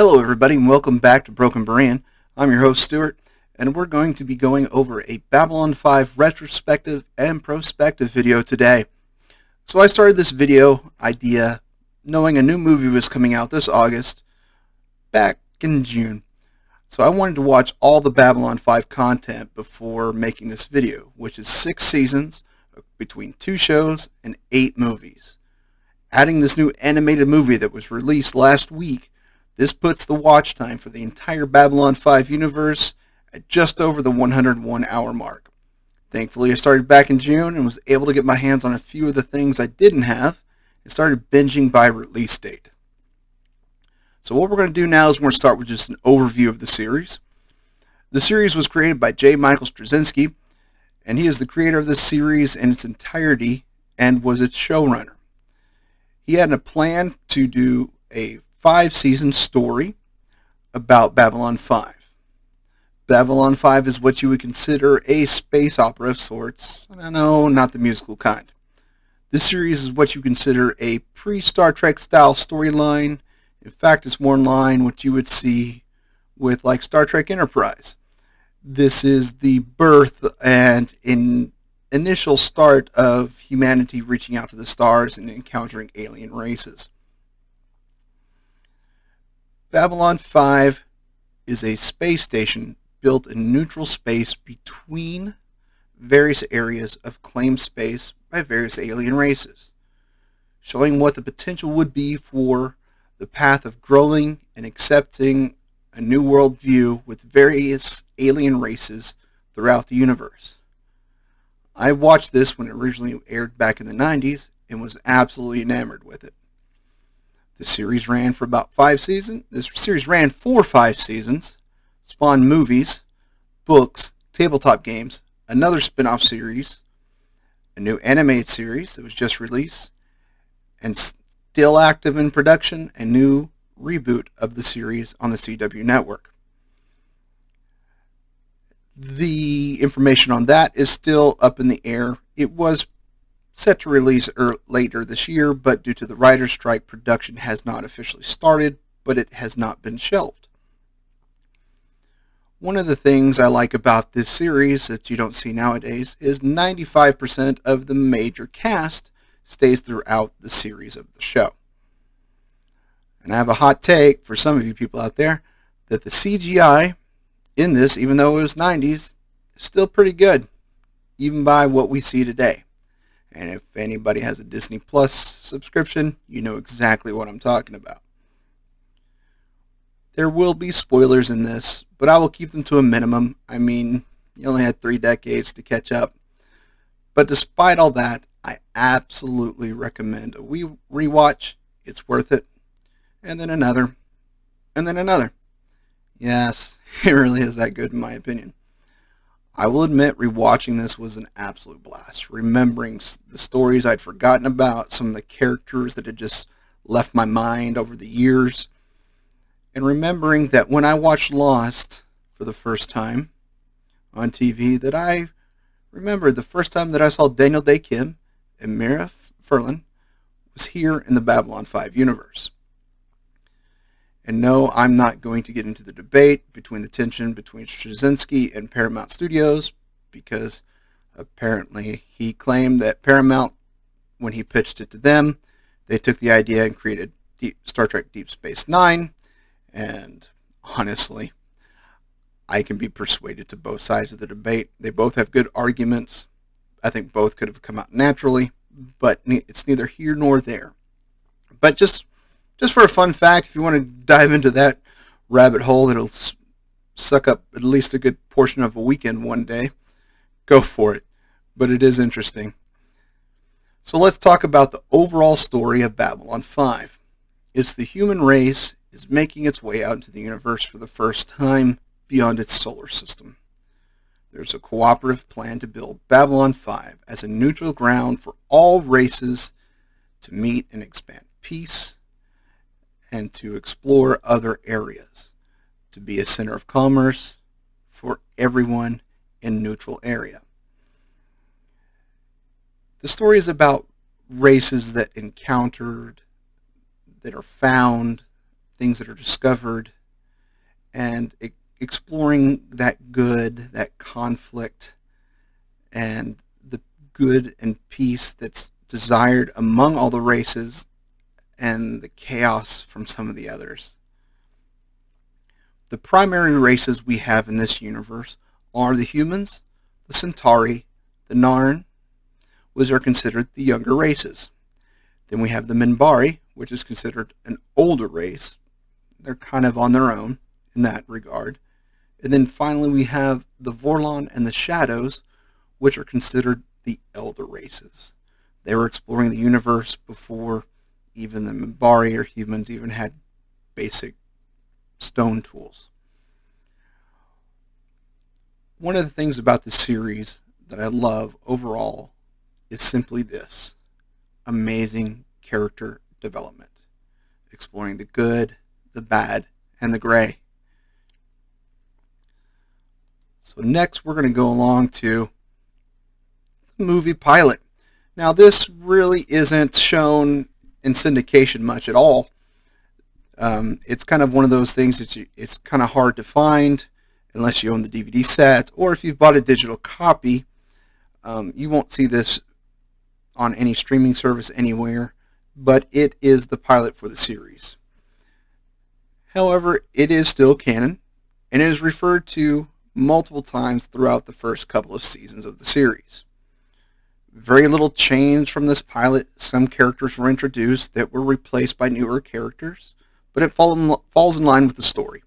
Hello everybody and welcome back to Broken Berean. I'm your host Stuart, and we're going to be going over a Babylon 5 retrospective and prospective video today. So I started this video idea knowing a new movie was coming out this August, back in June. So I wanted to watch all the Babylon 5 content before making this video, which is 6 seasons between 2 shows and 8 movies. Adding this new animated movie that was released last week, this puts the watch time for the entire Babylon 5 universe at just over the 101-hour mark. Thankfully, I started back in June and was able to get my hands on a few of the things I didn't have and started binging by release date. So what we're going to do now is we're going to start with just an overview of the series. The series was created by J. Michael Straczynski, and he is the creator of this series in its entirety and was its showrunner. He had a plan to do a 5-season story about Babylon 5. Babylon 5 is what you would consider a space opera of sorts. No, not the musical kind. This series is what you consider a pre-Star Trek style storyline. In fact, it's more in line what you would see with like Star Trek Enterprise. This is the birth and initial start of humanity reaching out to the stars and encountering alien races. Babylon 5 is a space station built in neutral space between various areas of claimed space by various alien races, showing what the potential would be for the path of growing and accepting a new worldview with various alien races throughout the universe. I watched this when it originally aired back in the 90s and was absolutely enamored with it. The series ran for about 5 seasons. This series ran for 5 seasons, spawned movies, books, tabletop games, another spin-off series, a new animated series that was just released, and still active in production, a new reboot of the series on the CW network. The information on that is still up in the air. It was set to release later this year, but due to the writer's strike, production has not officially started, but it has not been shelved. One of the things I like about this series that you don't see nowadays is 95% of the major cast stays throughout the series of the show. And I have a hot take for some of you people out there that the CGI in this, even though it was 90s, is still pretty good, even by what we see today. And if anybody has a Disney Plus subscription, you know exactly what I'm talking about. There will be spoilers in this, but I will keep them to a minimum. I mean, you only had 3 decades to catch up. But despite all that, I absolutely recommend a rewatch. It's worth it. And then another. And then another. Yes, it really is that good in my opinion. I will admit rewatching this was an absolute blast. Remembering the stories I'd forgotten about, some of the characters that had just left my mind over the years, and remembering that when I watched Lost for the first time on TV, that I remembered the first time that I saw Daniel Day Kim and Mira Furlan was here in the Babylon 5 universe. And no, I'm not going to get into the debate between the tension between Straczynski and Paramount Studios, because apparently he claimed that Paramount, when he pitched it to them, they took the idea and created Star Trek Deep Space Nine. And honestly, I can be persuaded to both sides of the debate. They both have good arguments. I think both could have come out naturally, but it's neither here nor there. But just for a fun fact, if you want to dive into that rabbit hole that'll suck up at least a good portion of a weekend one day, go for it. But it is interesting. So let's talk about the overall story of Babylon 5. It's the human race is making its way out into the universe for the first time beyond its solar system. There's a cooperative plan to build Babylon 5 as a neutral ground for all races to meet and expand peace, and to explore other areas, to be a center of commerce for everyone in neutral area. The story is about races that encountered, that are found, things that are discovered, and exploring that good, that conflict, and the good and peace that's desired among all the races, and the chaos from some of the others. The primary races we have in this universe are the humans, the Centauri, the Narn, which are considered the younger races. Then we have the Minbari, which is considered an older race. They're kind of on their own in that regard. And then finally we have the Vorlon and the Shadows, which are considered the elder races. They were exploring the universe before even the Minbari or humans even had basic stone tools. One of the things about this series that I love overall is simply this: amazing character development, exploring the good, the bad, and the gray. So next we're going to go along to the movie pilot. Now this really isn't shown in syndication much at all. It's kind of one of those things that it's kind of hard to find unless you own the DVD set, or if you've bought a digital copy. You won't see this on any streaming service anywhere, but it is the pilot for the series. However, it is still canon, and it is referred to multiple times throughout the first couple of seasons of the series. Very little change from this pilot. Some characters were introduced that were replaced by newer characters, but it falls in line with the story.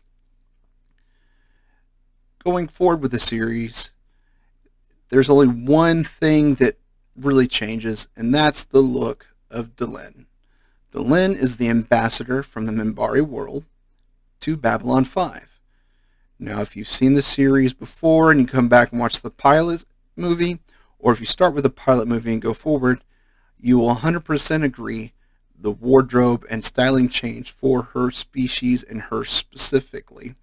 Going forward with the series, there's only one thing that really changes, and that's the look of Delenn. Delenn is the ambassador from the Minbari world to Babylon 5. Now, if you've seen the series before and you come back and watch the pilot movie, or if you start with the pilot movie and go forward, you will 100% agree the wardrobe and styling change for her species and her specifically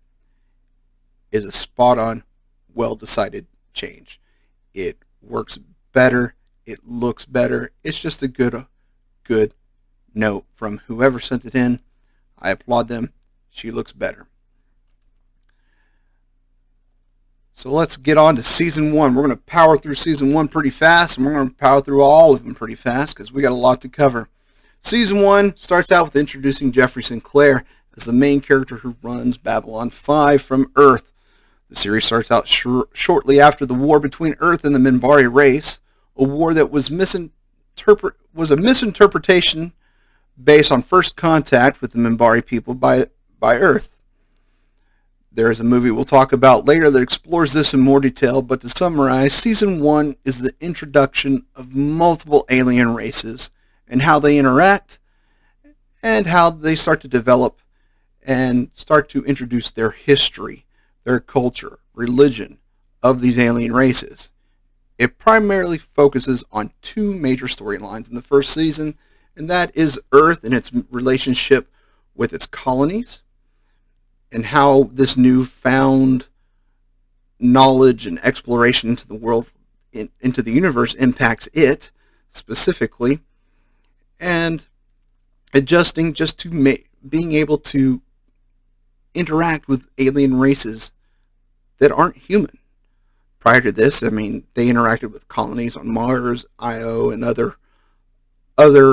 is a spot-on, well-decided change. It works better. It looks better. It's just a good note from whoever sent it in. I applaud them. She looks better. So let's get on to Season 1. We're going to power through Season 1 pretty fast, and we're going to power through all of them pretty fast because we got a lot to cover. Season 1 starts out with introducing Jeffrey Sinclair as the main character who runs Babylon 5 from Earth. The series starts out shortly after the war between Earth and the Minbari race, a war that was a misinterpretation based on first contact with the Minbari people by Earth. There is a movie we'll talk about later that explores this in more detail, but to summarize, Season 1 is the introduction of multiple alien races and how they interact and how they start to develop and start to introduce their history, their culture, religion of these alien races. It primarily focuses on two major storylines in the first season, and that is Earth and its relationship with its colonies, and how this newfound knowledge and exploration into the world, into the universe, impacts it specifically, and adjusting just to being able to interact with alien races that aren't human. Prior to this, they interacted with colonies on Mars, Io, and other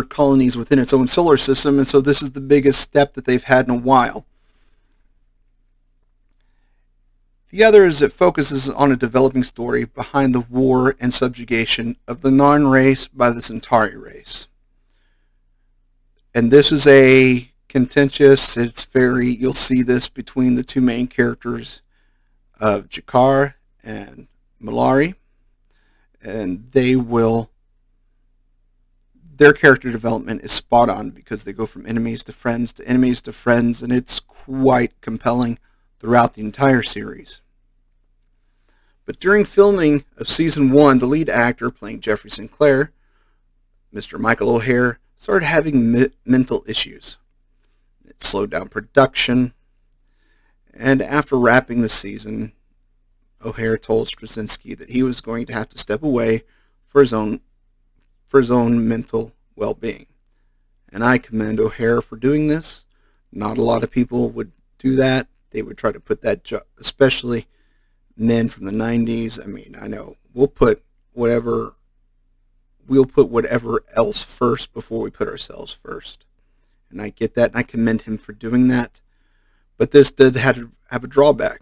colonies within its own solar system, and so this is the biggest step that they've had in a while. The other is it focuses on a developing story behind the war and subjugation of the Narn race by the Centauri race. And this is a contentious, you'll see this between the two main characters of Jakar and Malari, and their character development is spot on because they go from enemies to enemies to friends, and it's quite compelling throughout the entire series. But during filming of Season 1, the lead actor playing Jeffrey Sinclair, Mr. Michael O'Hare, started having mental issues. It slowed down production, and after wrapping the season, O'Hare told Straczynski that he was going to have to step away for his own mental well-being. And I commend O'Hare for doing this. Not a lot of people would do that. They would try to put that, especially men from the 90s. I mean, I know we'll put whatever else first before we put ourselves first. And I get that, and I commend him for doing that. But this did have a drawback.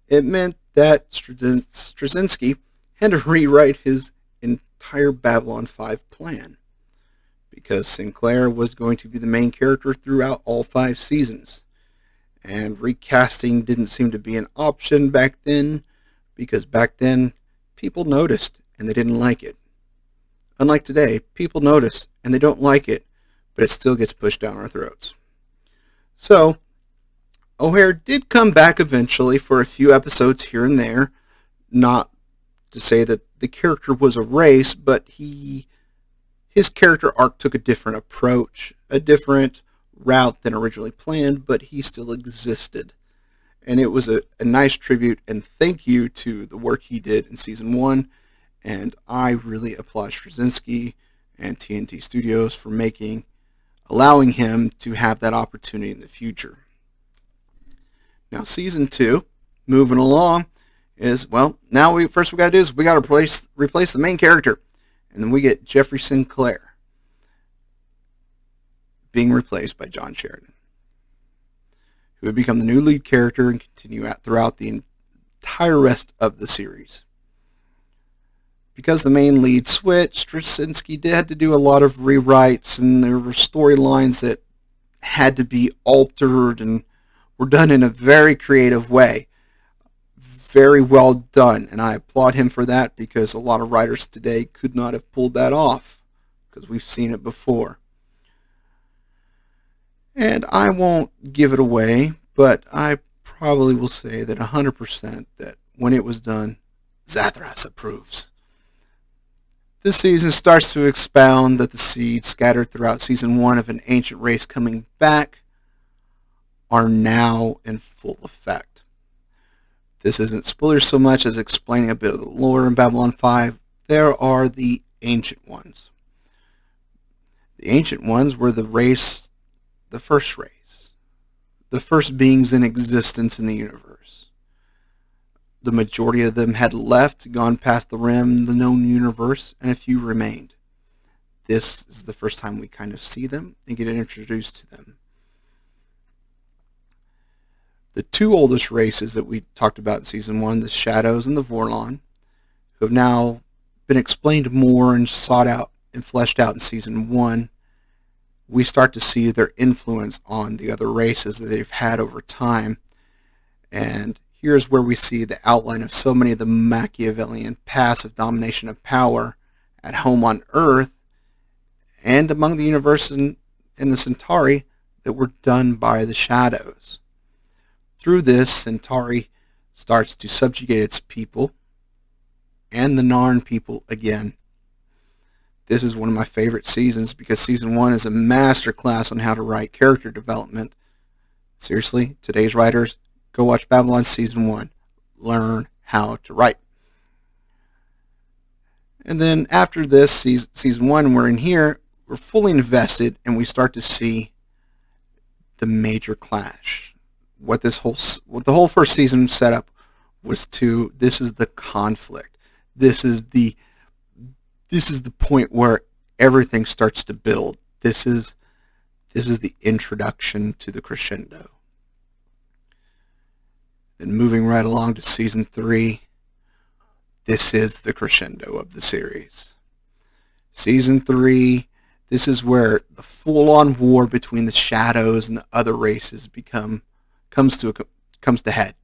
It meant that Straczynski had to rewrite his entire Babylon 5 plan, because Sinclair was going to be the main character throughout all 5 seasons. And recasting didn't seem to be an option back then, because back then people noticed and they didn't like it. Unlike today, people notice and they don't like it, but it still gets pushed down our throats. So, O'Hare did come back eventually for a few episodes here and there. Not to say that the character was erased, but his character arc took a different approach, a different route than originally planned, but he still existed. And it was a nice tribute and thank you to the work he did in Season 1, and I really applaud Straczynski and TNT Studios for allowing him to have that opportunity in the future. Now, Season 2, moving along, is, well, now we got to do is we got to replace the main character. And then we get Jeffrey Sinclair being replaced by John Sheridan, who would become the new lead character and continue throughout the entire rest of the series. Because the main lead switched, Straczynski had to do a lot of rewrites, and there were storylines that had to be altered and were done in a very creative way. Very well done, and I applaud him for that, because a lot of writers today could not have pulled that off, because we've seen it before. And I won't give it away, but I probably will say that 100% that when it was done, Zathras approves. This season starts to expound that the seeds scattered throughout Season 1 of an ancient race coming back are now in full effect. This isn't spoilers so much as explaining a bit of the lore in Babylon 5. There are the Ancient Ones. The Ancient Ones were the first race, the first beings in existence in the universe. The majority of them had left, gone past the rim, the known universe, and a few remained. This is the first time we kind of see them and get introduced to them. The 2 oldest races that we talked about in Season 1, the Shadows and the Vorlon, who have now been explained more and sought out and fleshed out in Season 1, we start to see their influence on the other races that they've had over time. And here's where we see the outline of so many of the Machiavellian passive domination of power at home on Earth and among the universe and the Centauri that were done by the Shadows. Through this, Centauri starts to subjugate its people and the Narn people again. This is one of my favorite seasons because Season 1 is a masterclass on how to write character development. Seriously, today's writers, go watch Babylon Season 1. Learn how to write. And then after this, Season 1, we're in here, we're fully invested, and we start to see the major clash. What the whole first season set up was this is the conflict. This is the point where everything starts to build. This is the introduction to the crescendo. Then moving right along to Season 3, this is the crescendo of the series. Season 3, this is where the full-on war between the Shadows and the other races comes to head.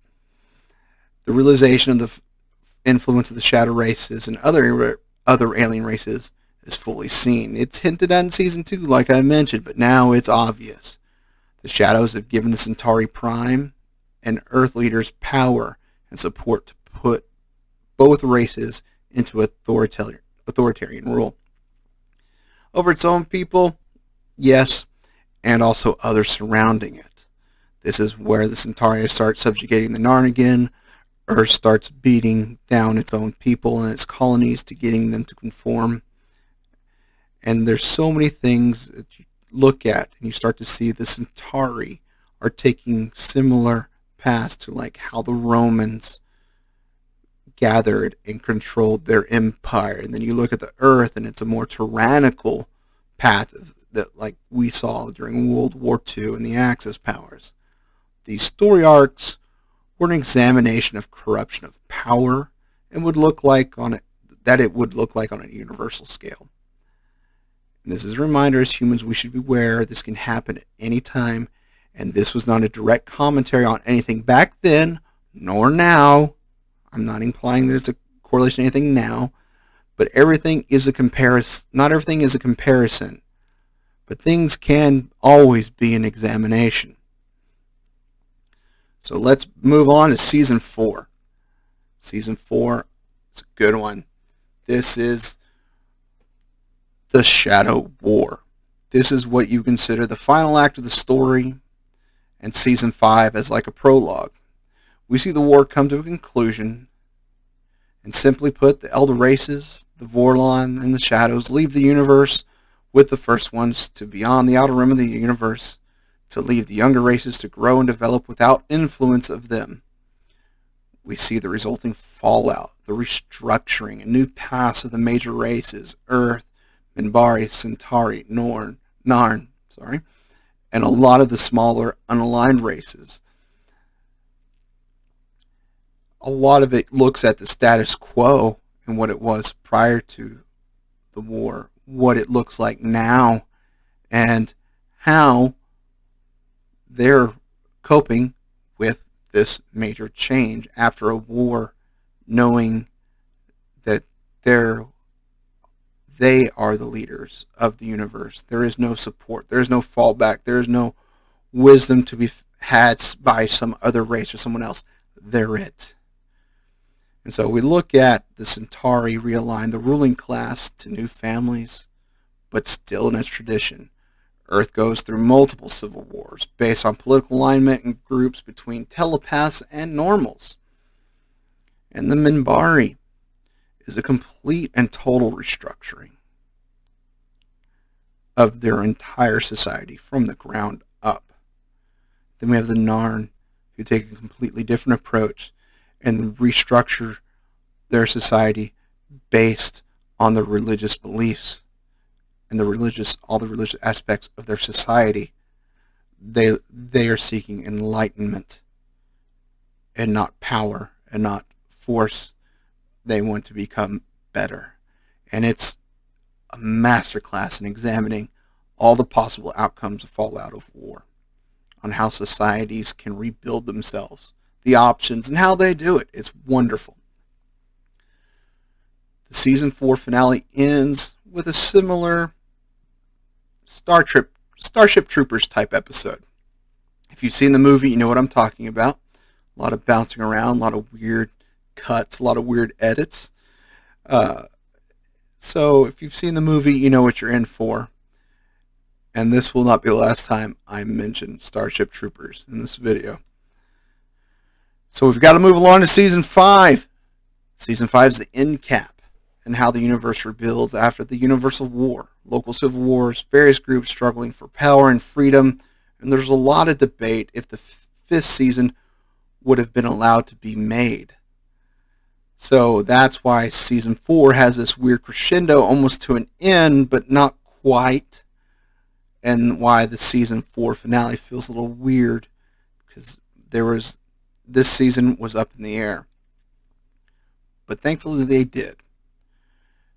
The realization of the influence of the Shadow races and other alien races is fully seen. It's hinted at in Season 2, like I mentioned, but now it's obvious. The Shadows have given the Centauri Prime and Earth leaders power and support to put both races into authoritarian rule. Over its own people, yes, and also others surrounding it. This is where the Centauri start subjugating the Narn again. Earth starts beating down its own people and its colonies to getting them to conform. And there's so many things that you look at and you start to see the Centauri are taking similar paths to like how the Romans gathered and controlled their empire. And then you look at the Earth, and it's a more tyrannical path that like we saw during World War II and the Axis powers. These story arcs were an examination of corruption of power and would look like on it that it would look like on a universal scale. And this is a reminder as humans we should beware this can happen at any time, and this was not a direct commentary on anything back then nor now. I'm not implying that it's a correlation to anything now, but everything is a comparison. Not everything is a comparison, but things can always be an examination. So let's move on to Season 4. Season 4 is a good one. This is the Shadow War. This is what you consider the final act of the story, and Season 5 as like a prologue. We see the war come to a conclusion, and simply put, the elder races, the Vorlon and the Shadows, leave the universe with the first ones to beyond the outer rim of the universe, to leave the younger races to grow and develop without influence of them. We see the resulting fallout, the restructuring, and new paths of the major races, Earth, Minbari, Centauri, Narn, and a lot of the smaller unaligned races. A lot of it looks at the status quo and what it was prior to the war, what it looks like now, and how they're coping with this major change after a war, knowing that they are the leaders of the universe. There is no support. There is no fallback. There is no wisdom to be had by some other race or someone else. They're it. And so we look at the Centauri realign the ruling class to new families, but still in its tradition. Earth goes through multiple civil wars based on political alignment and groups between telepaths and normals. And the Minbari is a complete and total restructuring of their entire society from the ground up. Then we have the Narn, who take a completely different approach and restructure their society based on the religious beliefs and all the religious aspects of their society. They are seeking enlightenment and not power and not force. They want to become better. And it's a masterclass in examining all the possible outcomes of fallout of war, on how societies can rebuild themselves, the options, and how they do it. It's wonderful. The Season 4 finale ends with a similar Starship Troopers type episode. If you've seen the movie, you know what I'm talking about. A lot of bouncing around, a lot of weird cuts, a lot of weird edits. So if you've seen the movie, you know what you're in for. And this will not be the last time I mention Starship Troopers in this video. So we've got to move along to Season 5. Season 5 is the end cap, and how the universe rebuilds after the Universal War, local civil wars, various groups struggling for power and freedom, and there's a lot of debate if the fifth season would have been allowed to be made. So that's why Season 4 has this weird crescendo almost to an end, but not quite, and why the Season 4 finale feels a little weird, because this season was up in the air. But thankfully they did.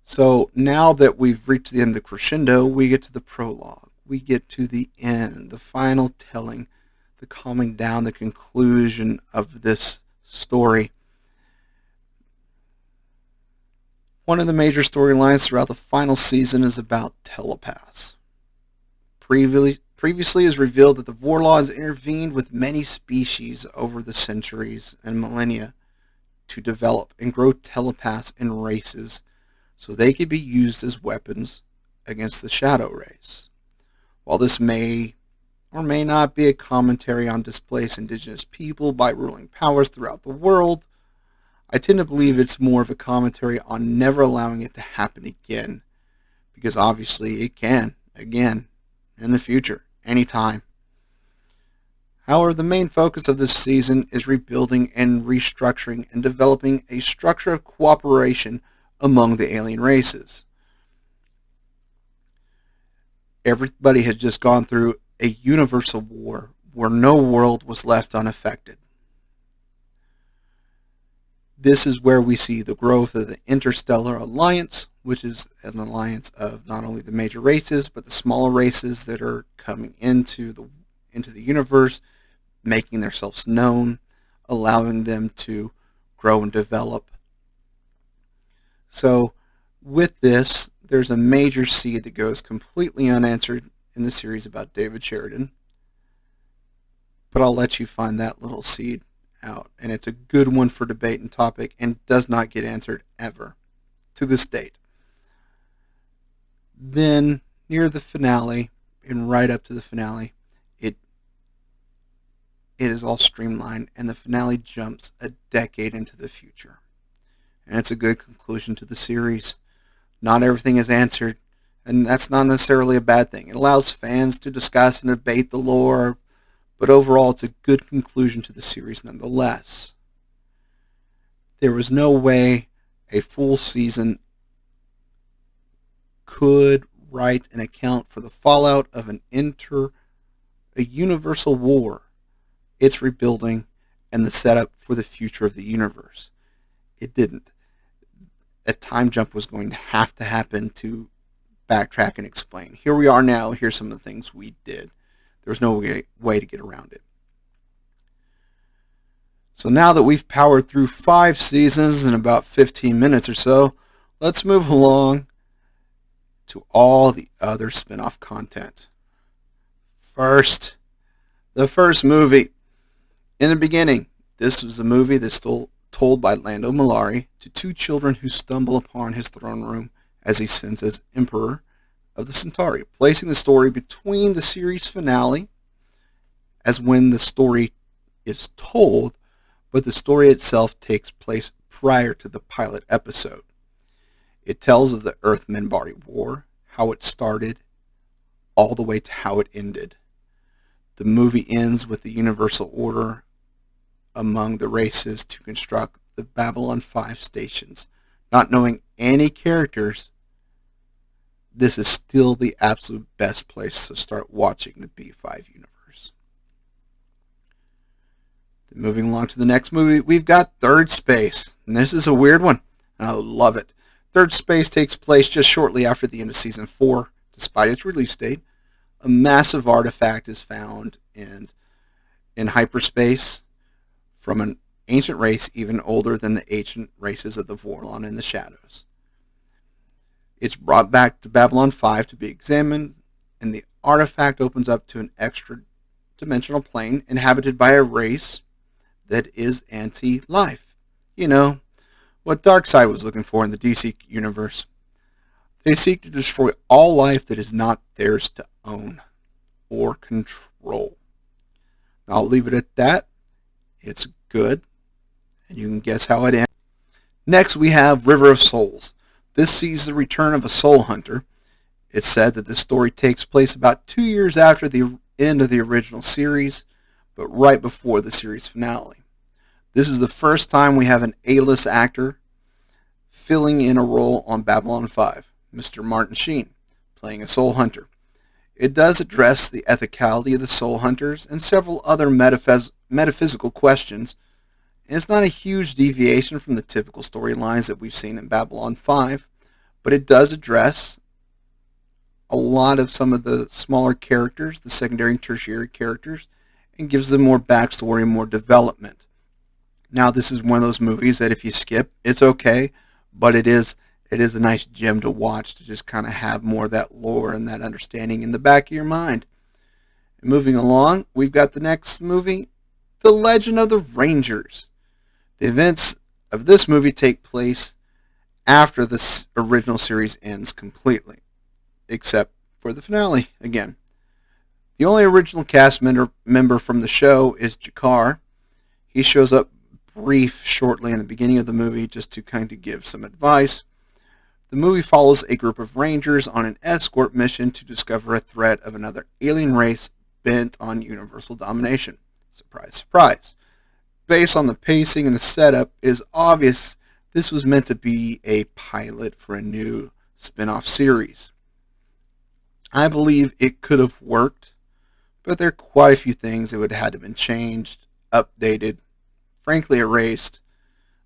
So now that we've reached the end of the crescendo, we get to the prologue. We get to the end, the final telling, the calming down, the conclusion of this story. One of the major storylines throughout the final season is about telepaths. Previously is revealed that the Vorlons intervened with many species over the centuries and millennia to develop and grow telepaths in races so they could be used as weapons against the shadow race. While this may or may not be a commentary on displaced indigenous people by ruling powers throughout the world, I tend to believe it's more of a commentary on never allowing it to happen again, because obviously it can, again, in the future, anytime. However, the main focus of this season is rebuilding and restructuring and developing a structure of cooperation among the alien races. Everybody has just gone through a universal war where no world was left unaffected. This is where we see the growth of the Interstellar Alliance, which is an alliance of not only the major races, but the smaller races that are coming into the universe, making themselves known, allowing them to grow and develop. So with this, there's a major seed that goes completely unanswered in the series about David Sheridan. But I'll let you find that little seed out. And it's a good one for debate and topic and does not get answered ever to this date. Then near the finale and right up to the finale, it is all streamlined and the finale jumps a decade into the future. And it's a good conclusion to the series. Not everything is answered, and that's not necessarily a bad thing. It allows fans to discuss and debate the lore, but overall it's a good conclusion to the series nonetheless. There was no way a full season could write and account for the fallout of a universal war, its rebuilding, and the setup for the future of the universe. It didn't. A time jump was going to have to happen to backtrack and explain. Here we are now. Here's some of the things we did. There's no way to get around it. So now that we've powered through 5 seasons in about 15 minutes or so, let's move along to all the other spin-off content. First, the first movie. In the beginning, this was a movie that's told by Lando Malari to 2 children who stumble upon his throne room as he sins as Emperor of the Centauri, placing the story between the series finale as when the story is told, but the story itself takes place prior to the pilot episode. It tells of the Earth-Minbari War, how it started, all the way to how it ended. The movie ends with the universal order among the races to construct the Babylon 5 stations. Not knowing any characters, this is still the absolute best place to start watching the B5 universe. Then moving along to the next movie, we've got Third Space. And this is a weird one, and I love it. Third Space takes place just shortly after the end of Season 4, despite its release date. A massive artifact is found in hyperspace from an ancient race even older than the ancient races of the Vorlon and the Shadows. It's brought back to Babylon 5 to be examined, and the artifact opens up to an extra-dimensional plane inhabited by a race that is anti-life. You know, what Darkseid was looking for in the DC universe. They seek to destroy all life that is not theirs to own or control. Now, I'll leave it at that. It's good, and you can guess how it ends. Next, we have River of Souls. This sees the return of a soul hunter. It's said that the story takes place about 2 years after the end of the original series, but right before the series finale. This is the first time we have an A-list actor filling in a role on Babylon 5, Mr. Martin Sheen, playing a soul hunter. It does address the ethicality of the soul hunters and several other metaphysical questions. It's not a huge deviation from the typical storylines that we've seen in Babylon 5, but it does address a lot of some of the smaller characters, the secondary and tertiary characters, and gives them more backstory and more development. Now, this is one of those movies that if you skip, it's okay, but it is a nice gem to watch to just kind of have more of that lore and that understanding in the back of your mind. And moving along, we've got the next movie, The Legend of the Rangers. The events of this movie take place after the original series ends completely, except for the finale again. The only original cast member from the show is Jakar. He shows up brief shortly in the beginning of the movie just to kind of give some advice. The movie follows a group of rangers on an escort mission to discover a threat of another alien race bent on universal domination. Surprise, surprise. Based on the pacing and the setup, it is obvious this was meant to be a pilot for a new spin-off series. I believe it could have worked, but there are quite a few things that would have had to have been changed, updated, frankly erased,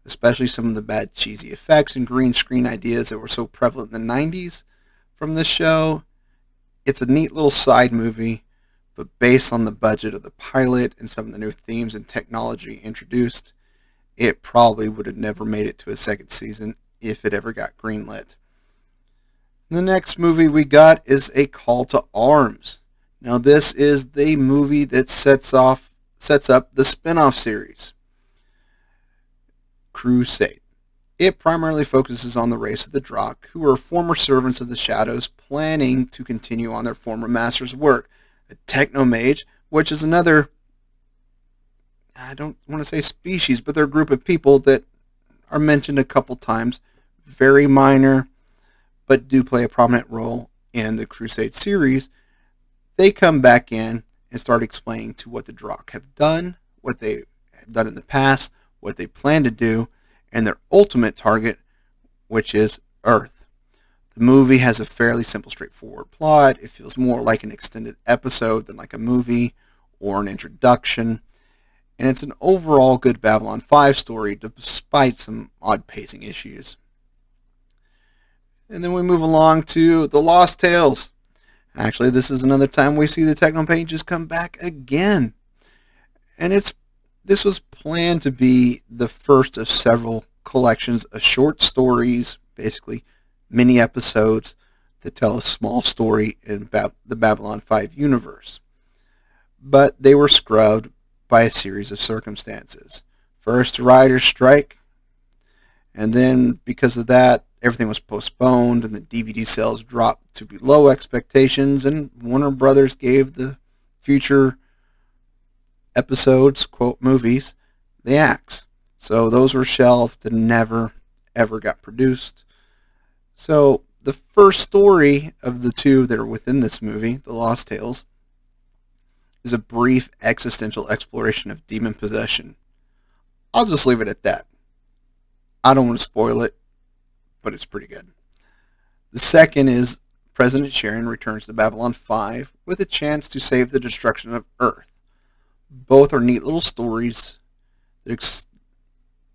especially some of the bad cheesy effects and green screen ideas that were so prevalent in the 90s from this show. It's a neat little side movie, but based on the budget of the pilot and some of the new themes and technology introduced, it probably would have never made it to a second season if it ever got greenlit. The next movie we got is A Call to Arms. Now this is the movie that sets up the spin-off series, Crusade. It primarily focuses on the race of the Drakh, who are former servants of the Shadows planning to continue on their former master's work. A technomage, which is another, I don't want to say species, but they're a group of people that are mentioned a couple times, very minor, but do play a prominent role in the Crusade series. They come back in and start explaining to what the Drakh have done, what they have done in the past, what they plan to do, and their ultimate target, which is Earth. The movie has a fairly simple, straightforward plot. It feels more like an extended episode than like a movie or an introduction. And it's an overall good Babylon 5 story, despite some odd pacing issues. And then we move along to The Lost Tales. Actually, this is another time we see the Technopages come back again. And this was planned to be the first of several collections of short stories, basically mini episodes that tell a small story in the Babylon 5 universe. But they were scrubbed by a series of circumstances. First, a writer's strike, and then because of that, everything was postponed and the DVD sales dropped to below expectations, and Warner Brothers gave the future episodes, quote, movies, the axe. So those were shelved and never, ever got produced. So the first story of the two that are within this movie, The Lost Tales, is a brief existential exploration of demon possession. I'll just leave it at that. I don't want to spoil it, but it's pretty good. The second is President Sharon returns to Babylon 5 with a chance to save the destruction of Earth. Both are neat little stories that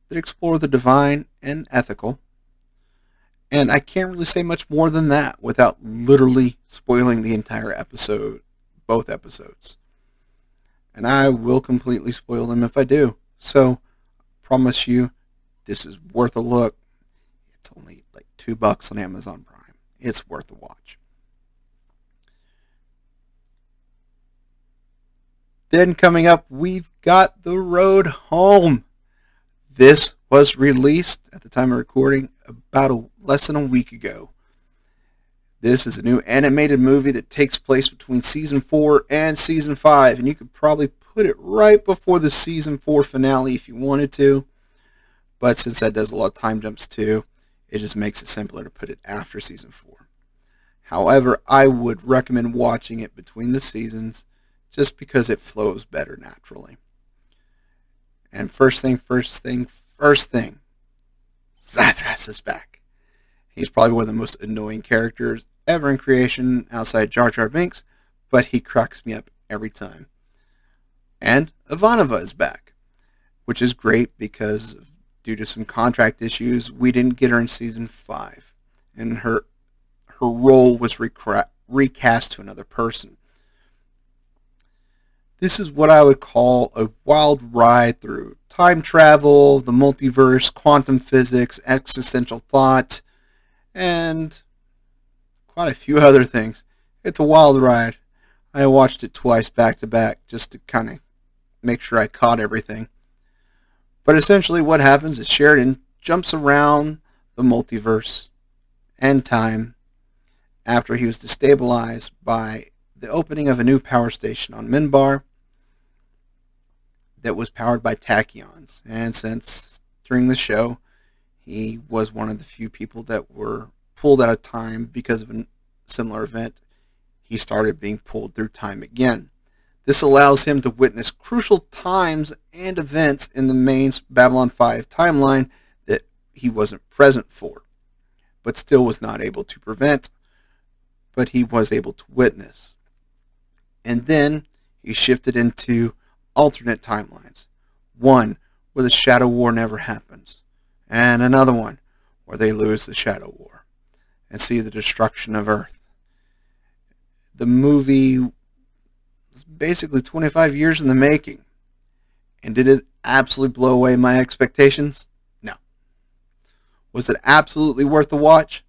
explore the divine and ethical. And I can't really say much more than that without literally spoiling the entire episode, both episodes. And I will completely spoil them if I do. So, promise you, this is worth a look. It's only like $2 on Amazon Prime. It's worth a watch. Then coming up, we've got The Road Home. This was released at the time of recording about less than a week ago. This is a new animated movie that takes place between Season 4 and Season 5, and you could probably put it right before the Season 4 finale if you wanted to. But since that does a lot of time jumps too, it just makes it simpler to put it after Season 4. However, I would recommend watching it between the seasons just because it flows better naturally. And first thing, Zathras is back. He's probably one of the most annoying characters ever in creation outside Jar Jar Binks, but he cracks me up every time. And Ivanova is back, which is great because due to some contract issues, we didn't get her in Season 5, and her role was recast to another person. This is what I would call a wild ride through time travel, the multiverse, quantum physics, existential thought, and quite a few other things. It's a wild ride. I watched it twice back to back just to kind of make sure I caught everything. But essentially what happens is Sheridan jumps around the multiverse and time after he was destabilized by the opening of a new power station on Minbar that was powered by tachyons. And since during the show he was one of the few people that were pulled out of time because of a similar event, he started being pulled through time again. This allows him to witness crucial times and events in the main Babylon 5 timeline that he wasn't present for, but still was not able to prevent, but he was able to witness. And then he shifted into alternate timelines. One where the Shadow War never happens, and another one where they lose the Shadow War and see the destruction of Earth. The movie was basically 25 years in the making. And did it absolutely blow away my expectations? No. Was it absolutely worth the watch?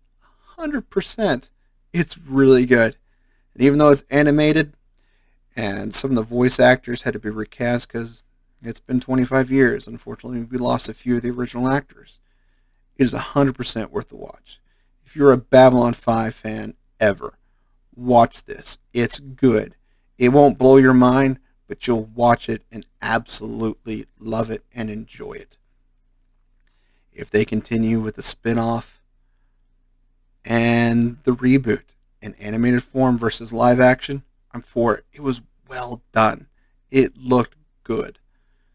100%. It's really good. And even though it's animated, and some of the voice actors had to be recast because it's been 25 years. Unfortunately, we lost a few of the original actors. It is 100% worth the watch. If you're a Babylon 5 fan ever, watch this. It's good. It won't blow your mind, but you'll watch it and absolutely love it and enjoy it. If they continue with the spin-off and the reboot in animated form versus live action, I'm for it. It was well done. It looked good.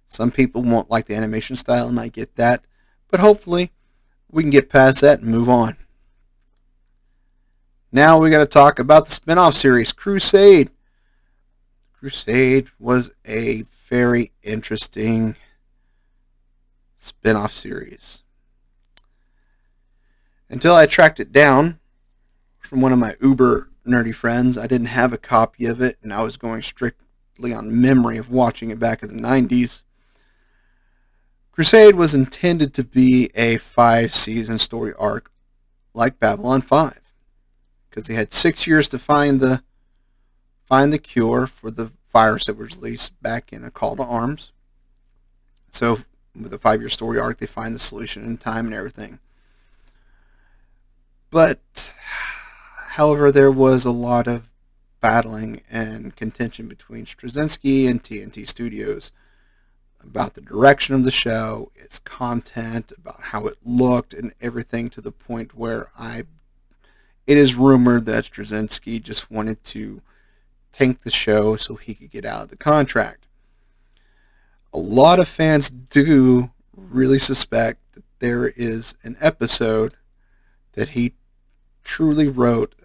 Some people won't like the animation style, and I get that, but hopefully we can get past that and move on. Now we got to talk about the spin-off series, Crusade. Crusade was a very interesting spin-off series. Until I tracked it down from one of my uber nerdy friends, I didn't have a copy of it, and I was going strictly on memory of watching it back in the 90s. Crusade was intended to be a 5-season story arc like Babylon 5, because they had 6 years to find the cure for the virus that was released back in A Call to Arms. So with a 5-year story arc, they find the solution in time and everything. But, however, there was a lot of battling and contention between Straczynski and TNT Studios about the direction of the show, its content, about how it looked, and everything, to the point where it is rumored that Straczynski just wanted to tank the show so he could get out of the contract. A lot of fans do really suspect that there is an episode that he truly wrote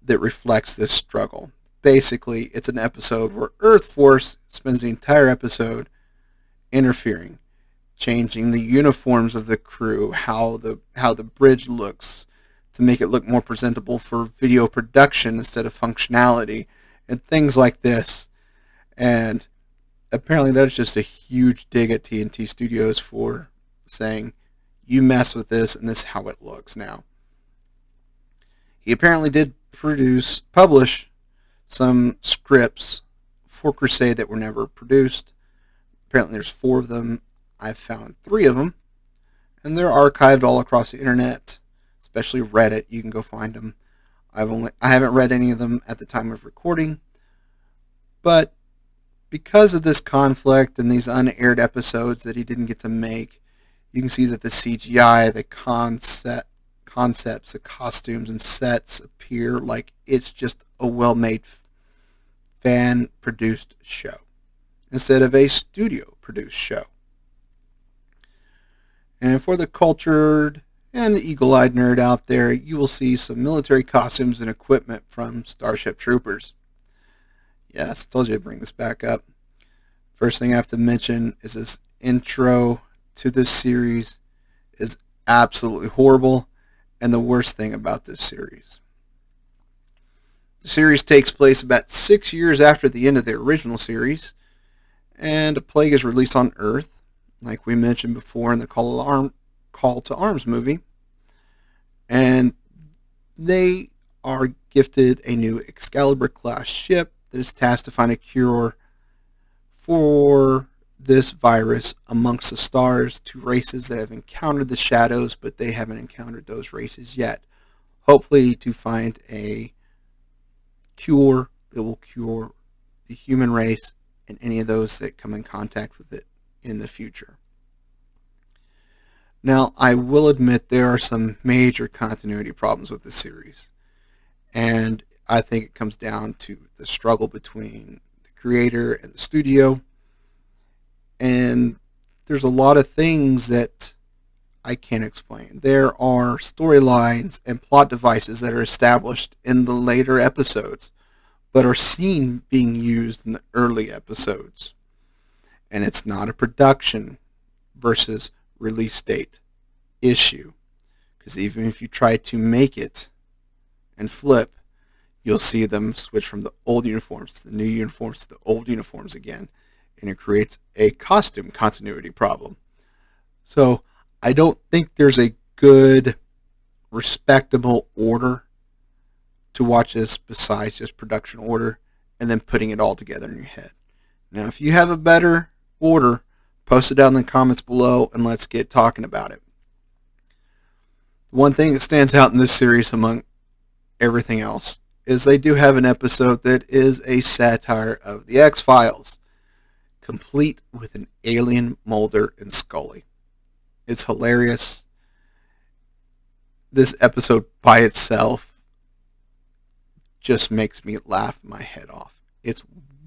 that reflects this struggle. Basically, it's an episode where Earth Force spends the entire episode interfering, changing the uniforms of the crew, how the bridge looks, to make it look more presentable for video production instead of functionality, and things like this. And apparently that's just a huge dig at TNT Studios for saying, you mess with this and this is how it looks now. He apparently did publish some scripts for Crusade that were never produced. Apparently there's 4 of them. I've found 3 of them, and they're archived all across the internet, especially Reddit. You can go find them. I haven't read any of them at the time of recording, but because of this conflict and these unaired episodes that he didn't get to make, you can see that the CGI, the concepts, the costumes and sets appear like it's just a well-made fan-produced show instead of a studio-produced show. And for the cultured and the eagle-eyed nerd out there, you will see some military costumes and equipment from Starship Troopers. Yes, I told you I'd bring this back up. First thing I have to mention is this intro to this series is absolutely horrible, and the worst thing about this series. The series takes place about 6 years after the end of the original series, and a plague is released on Earth, like we mentioned before in the Call to Arms movie, and they are gifted a new Excalibur-class ship that is tasked to find a cure for this virus amongst the stars to races that have encountered the shadows, but they haven't encountered those races yet. Hopefully to find a cure that will cure the human race and any of those that come in contact with it in the future. Now, I will admit there are some major continuity problems with this series, and I think it comes down to the struggle between the creator and the studio. And there's a lot of things that I can't explain. There are storylines and plot devices that are established in the later episodes, but are seen being used in the early episodes. And it's not a production versus release date issue. Because even if you try to make it and flip, you'll see them switch from the old uniforms to the new uniforms to the old uniforms again. And it creates a costume continuity problem. So I don't think there's a good, respectable order to watch this besides just production order and then putting it all together in your head. Now, if you have a better order, post it down in the comments below and let's get talking about it. One thing that stands out in this series among everything else is they do have an episode that is a satire of the X-Files, complete with an alien Mulder and Scully. It's hilarious. This episode by itself just makes me laugh my head off. It's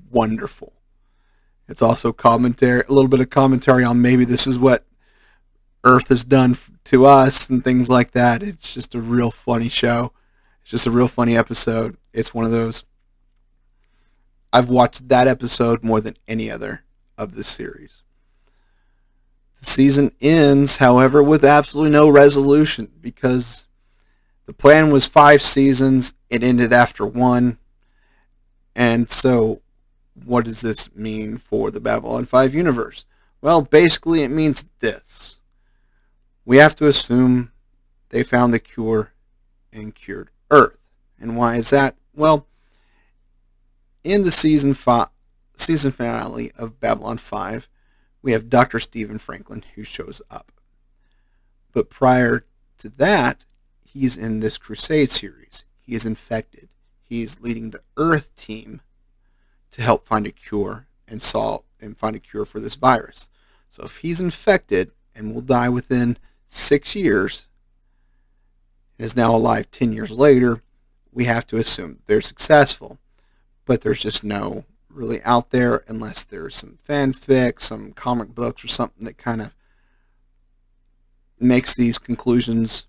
wonderful. It's also commentary, a little bit of commentary on maybe this is what Earth has done to us and things like that. It's just a real funny show. It's just a real funny episode. It's one of those. I've watched that episode more than any other of this series. The season ends, however, with absolutely no resolution because the plan was 5 seasons. It ended after 1. And so what does this mean for the Babylon 5 universe? Well, basically it means this. We have to assume they found the cure and cured Earth. And why is that? Well, in the season finale of Babylon 5, we have Dr. Stephen Franklin who shows up. But prior to that, he's in this Crusade series. He is infected. He's leading the Earth team to help find a cure and find a cure for this virus. So if he's infected and will die within 6 years and is now alive 10 years later, we have to assume they're successful. But there's just no really out there unless there's some fanfic, some comic books or something that kind of makes these conclusions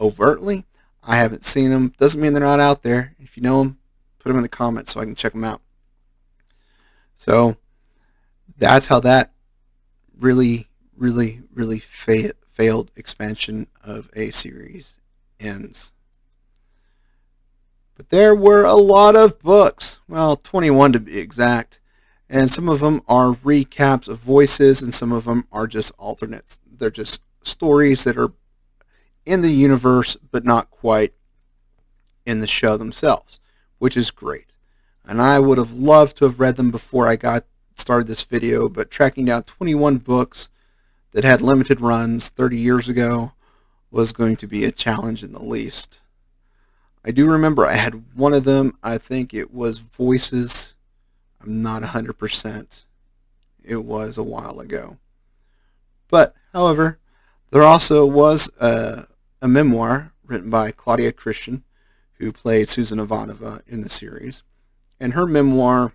overtly. I haven't seen them. Doesn't mean they're not out there. If you know them, put them in the comments so I can check them out. So that's how that really failed expansion of a series ends. But there were a lot of books, well, 21 to be exact, and some of them are recaps of voices and some of them are just alternates. They're just stories that are in the universe but not quite in the show themselves, which is great. And I would have loved to have read them before I got started this video, but tracking down 21 books that had limited runs 30 years ago was going to be a challenge in the least. I do remember I had one of them. I think it was Voices. I'm not 100%. It was a while ago. But, however, there also was a memoir written by Claudia Christian, who played Susan Ivanova in the series. And her memoir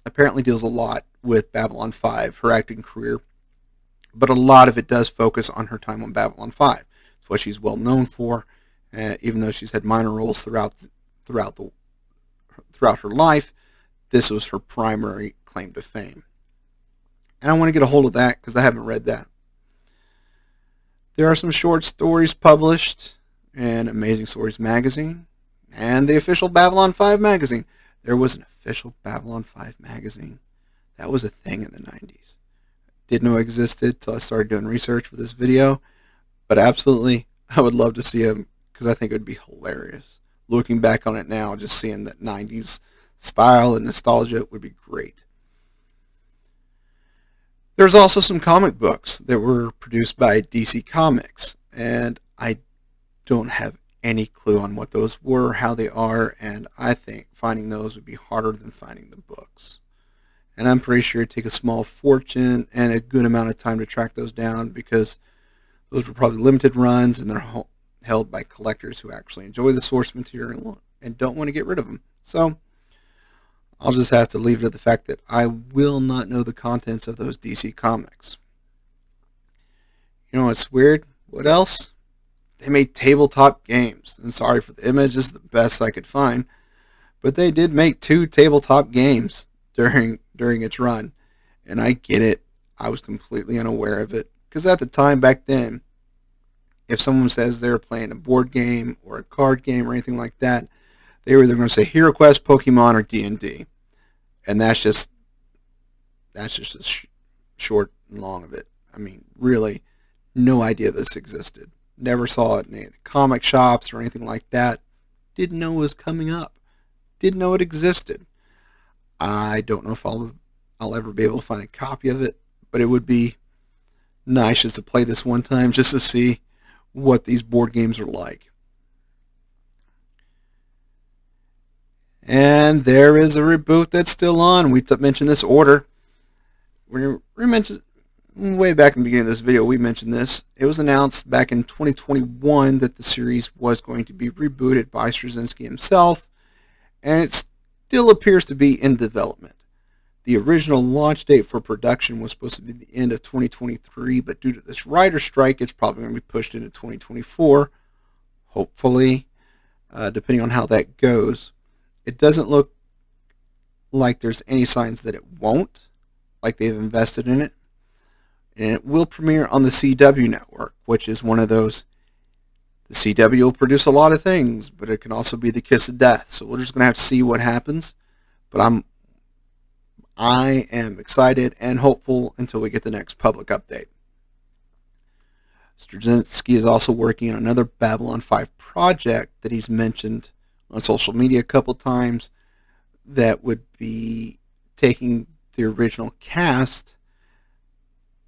apparently deals a lot with Babylon 5, her acting career. But a lot of it does focus on her time on Babylon 5. It's what she's well known for, even though she's had minor roles throughout her life. This was her primary claim to fame. And I want to get a hold of that because I haven't read that. There are some short stories published in Amazing Stories magazine and the official Babylon 5 magazine. There was an official Babylon 5 magazine. That was a thing in the 90s. Didn't know it existed until I started doing research for this video. But absolutely, I would love to see them because I think it would be hilarious. Looking back on it now, just seeing that 90s style and nostalgia would be great. There's also some comic books that were produced by DC Comics, and I don't have any clue on what those were, how they are, and I think finding those would be harder than finding the books. And I'm pretty sure it'd take a small fortune and a good amount of time to track those down because those were probably limited runs and they're held by collectors who actually enjoy the source material and don't want to get rid of them. So I'll just have to leave it at the fact that I will not know the contents of those DC comics. You know what's weird? What else? They made Tabletop Games. And sorry for the image, this is the best I could find. But they did make 2 tabletop games during its run. And I get it. I was completely unaware of it. Because at the time, back then, if someone says they're playing a board game or a card game or anything like that, they were either going to say Hero Quest, Pokemon, or D&D. And that's just the short and long of it. I mean, really, no idea this existed. Never saw it in any of the comic shops or anything like that. Didn't know it was coming up. Didn't know it existed. I don't know if I'll ever be able to find a copy of it, but it would be nice just to play this one time just to see what these board games are like. And there is a reboot that's still on. We mentioned this order. We mentioned way back in the beginning of this video, we mentioned this. It was announced back in 2021 that the series was going to be rebooted by Straczynski himself, and it still appears to be in development. The original launch date for production was supposed to be the end of 2023, but due to this writer's strike, it's probably going to be pushed into 2024, hopefully, depending on how that goes. It doesn't look like there's any signs that it won't, like they've invested in it. And it will premiere on the CW network, which is one of those. The CW will produce a lot of things, but it can also be the kiss of death. So we're just going to have to see what happens. But I am excited and hopeful until we get the next public update. Straczynski is also working on another Babylon 5 project that he's mentioned on social media a couple times that would be taking the original cast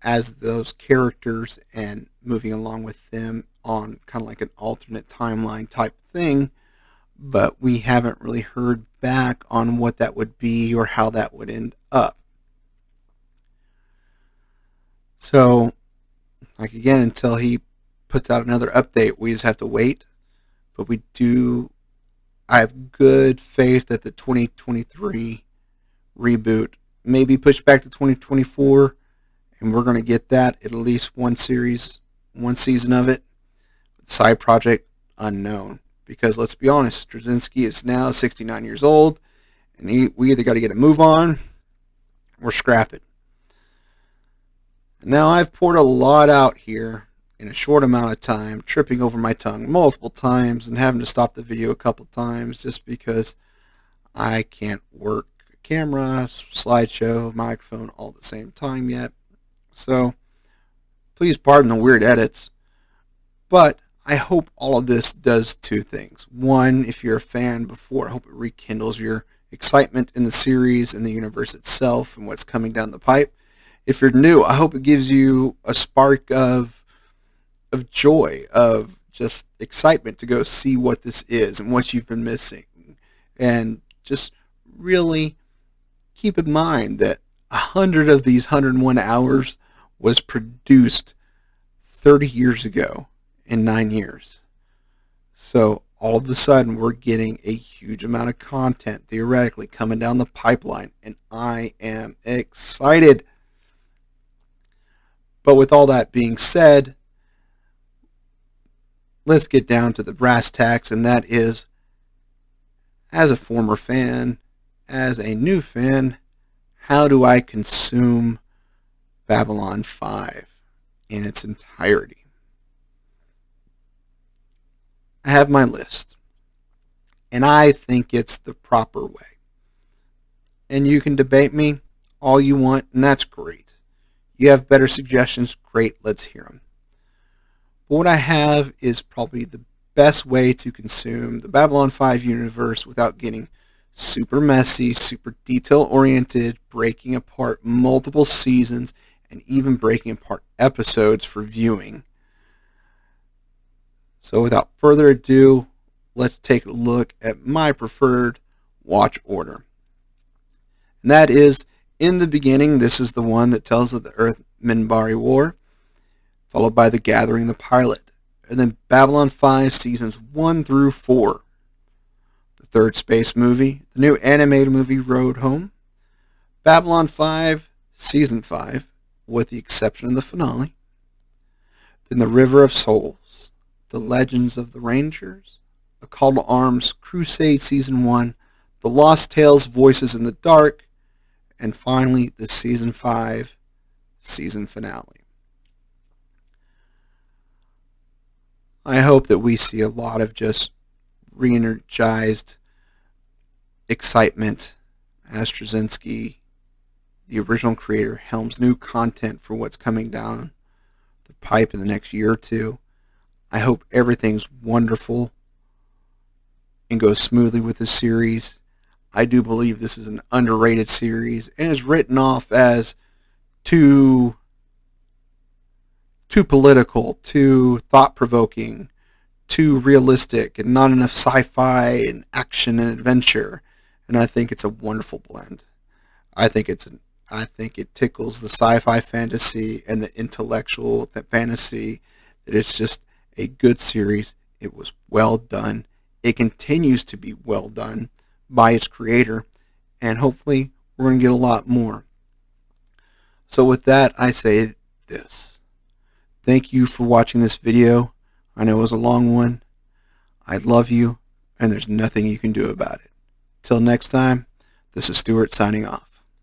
as those characters and moving along with them on kind of like an alternate timeline type thing, but we haven't really heard back on what that would be or how that would end up. So, like again, until he puts out another update, we just have to wait. But I have good faith that the 2023 reboot may be pushed back to 2024, and we're going to get that, at least one season of it. Side project, unknown. Because let's be honest, Straczynski is now 69 years old, and we either got to get a move on or scrap it. Now, I've poured a lot out here in a short amount of time, tripping over my tongue multiple times and having to stop the video a couple times just because I can't work a camera, slideshow, microphone all at the same time yet. So, please pardon the weird edits. But I hope all of this does 2 things. One, if you're a fan before, I hope it rekindles your excitement in the series and the universe itself and what's coming down the pipe. If you're new, I hope it gives you a spark of joy, of just excitement to go see what this is and what you've been missing. And just really keep in mind that 100 of these 101 hours was produced 30 years ago in 9 years. So all of a sudden we're getting a huge amount of content theoretically coming down the pipeline, and I am excited. But with all that being said, let's get down to the brass tacks, and that is, as a former fan, as a new fan, how do I consume Babylon 5 in its entirety? I have my list, and I think it's the proper way. And you can debate me all you want, and that's great. You have better suggestions, great, let's hear them. But what I have is probably the best way to consume the Babylon 5 universe without getting super messy, super detail-oriented, breaking apart multiple seasons, and even breaking apart episodes for viewing. So without further ado, let's take a look at my preferred watch order. And that is, in the beginning, this is the one that tells of the Earth-Minbari War, followed by The Gathering, the pilot, and then Babylon 5 seasons 1 through 4. The third space movie, the new animated movie Road Home, Babylon 5, Season 5, with the exception of the finale, then The River of Souls, The Legends of the Rangers, A Call to Arms, Crusade Season 1, The Lost Tales Voices in the Dark, and finally the Season 5 season finale. I hope that we see a lot of just re-energized excitement as Straczynski, the original creator, helms new content for what's coming down the pipe in the next year or two. I hope everything's wonderful and goes smoothly with this series. I do believe this is an underrated series and is written off as too political, too thought-provoking, too realistic, and not enough sci-fi and action and adventure. And I think it's a wonderful blend. I think it tickles the sci-fi fantasy and the intellectual fantasy. That it's just a good series. It was well done. It continues to be well done by its creator, and hopefully we're going to get a lot more. So with that, I say this. Thank you for watching this video. I know it was a long one. I love you, and there's nothing you can do about it. Till next time, this is Stuart signing off.